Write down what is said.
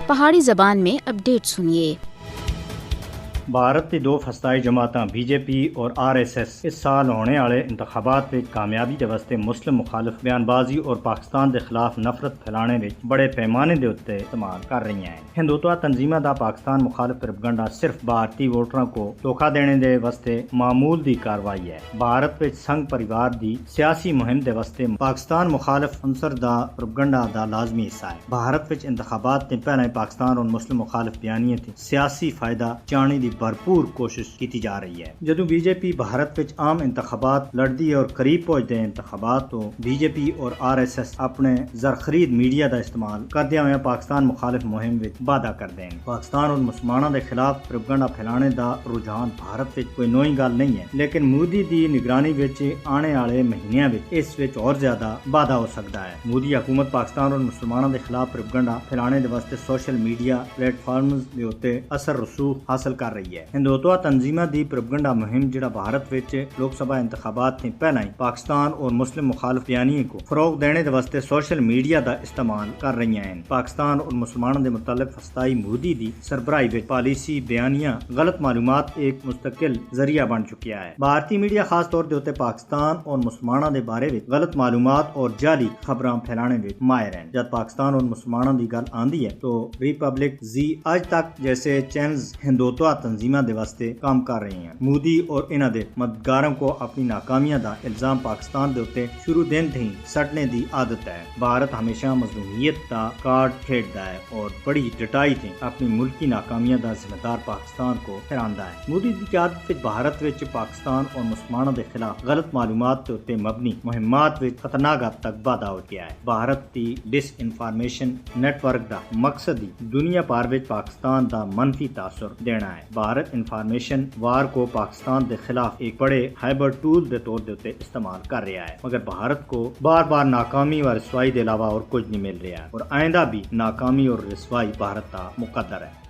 پہاڑی زبان میں اپڈیٹ سنیے۔ بھارت کی دو فسطائی جماعتاں بی جے پی اور آر ایس ایس اس سال ہونے والے انتخابات میں کامیابی کے واسطے مسلم مخالف بیان بازی اور پاکستان کے خلاف نفرت پھیلانے میں بڑے پیمانے کے اتنے استعمال کر رہی ہیں۔ ہندوتوا تنظیموں کا پاکستان مخالف پروپیگنڈا صرف بھارتی ووٹراں کو دھوکہ دینے دے واسطے معمول دی کاروائی ہے۔ بھارت وچ سنگھ پریوار دی سیاسی مہم دے واسطے پاکستان مخالف عنصر دا پروپیگنڈا دا لازمی حصہ ہے۔ بھارت وچ انتخابات نے پہلے پاکستان اور مسلم مخالف بیانیے تھے سیاسی فائدہ چانے دی بھرپور کوشش کی جا رہی ہے۔ جدوں بی جے پی بھارت وچ عام انتخابات لڑدی ہے اور قریب پہنچتے ہیں انتخابات تو بی جے پی اور آر ایس ایس اپنے زرخرید میڈیا دا استعمال کردیا ہوئے پاکستان مخالف مہم وچ وعدہ کردے ہیں۔ پاکستان اور مسلمانوں دے خلاف پروپیگنڈا پھیلانے دا رجحان بھارت وچ کوئی نئی گل نہیں ہے، لیکن مودی دی نگرانی وچ آنے والے مہینیاں وچ اس وچ اور زیادہ وعدہ ہو سکتا ہے۔ مودی حکومت پاکستان اور مسلمانوں دے خلاف پروپیگنڈا پھیلانے دے واسطے سوشل میڈیا پلیٹ فارمز دے اوتے اثر رسوخ حاصل کر رہی ہے۔ ہندوتوا تنظیماں دی پروپیگنڈا مہم جڑا بھارت وچ لوک سبھا انتخابات نے پہلا ہی پاکستان اور مسلم مخالف بیانیے کو فروغ دینے دے واسطے سوشل میڈیا دا استعمال کر رہی ہیں۔ پاکستان اور مسلمانوں دے متعلق فسطائی مودی دی سربراہی وچ پالیسی بیانیاں غلط معلومات ایک مستقل ذریعہ بن چکیا ہے۔ بھارتی میڈیا خاص طور تے اوتے پاکستان اور مسلمانوں دے بارے وچ غلط معلومات اور جعلی خبراں پھیلانے وچ ماہر ہیں۔ جب پاکستان اور مسلمانوں دی گل آندی ہے تو ریپبلک زی آج تک جیسے چینلز ہندوتوا تنظیماں دے واسطے کام کر رہی ہیں۔ مودی اور انہاں دے مددگاروں کو اپنی ناکامیاں دا الزام پاکستان دے اوتے شروع دن تھی سٹنے دی عادت ہے۔ بھارت ہمیشہ مظلومیت دا کارڈ کھیڈدا ہے اور بڑی ڈٹائی تھی اپنی ملکی ناکامیاں دا ذمہ دار پاکستان کو ٹھہراندا ہے۔ مودی دی قیادت وچ بھارت وچ پاکستان اور مسلمانوں دے خلاف غلط معلومات تے اوتے مبنی مہمات وچ خطرناک حد تک وعدہ ہو گیا ہے۔ بھارت دی ڈس انفارمیشن نیٹ ورک دا مقصد ہی دنیا بھر وچ پاکستان دا منفی تاثر دینا ہے۔ بھارت انفارمیشن وار کو پاکستان دے خلاف ایک بڑے ہائبر ٹول دے طور دے استعمال کر رہا ہے، مگر بھارت کو بار بار ناکامی و رسوائی کے علاوہ اور کچھ نہیں مل رہا ہے اور آئندہ بھی ناکامی اور رسوائی بھارت کا مقدر ہے۔